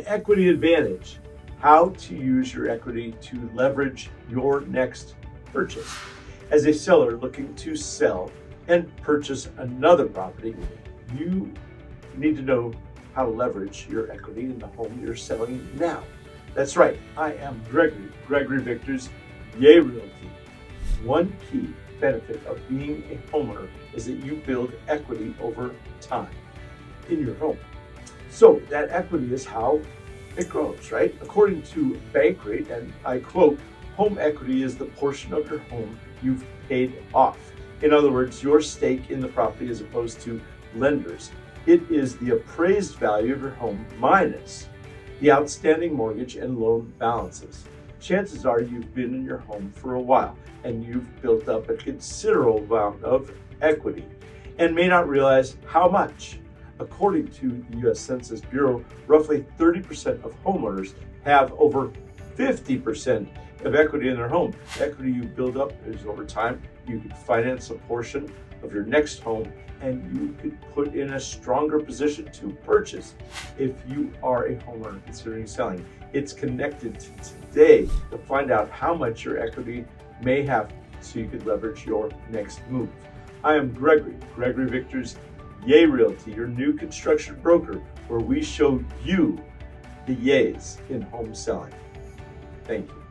equity advantage. How to use your equity to leverage your next purchase. As a seller looking to sell and purchase another property, you need to know how to leverage your equity in the home you're selling now. That's right, I am Gregory Victor's Yay Realty. One key benefit of being a homeowner is that you build equity over time in your home. So that equity is how it grows, right? According to Bankrate, and I quote, home equity is the portion of your home you've paid off. In other words, your stake in the property as opposed to lenders. It is the appraised value of your home minus the outstanding mortgage and loan balances. Chances are you've been in your home for a while and you've built up a considerable amount of equity and may not realize how much. According to the U.S. Census Bureau, roughly 30% of homeowners have over 50% of equity in their home. The equity you build up is over time. You could finance a portion of your next home and you could put in a stronger position to purchase if you are a homeowner considering selling. It's connected to today to find out how much your equity may have so you could leverage your next move. I am Gregory Victor's Yay Realty, your new construction broker, where we show you the yays in home selling. Thank you.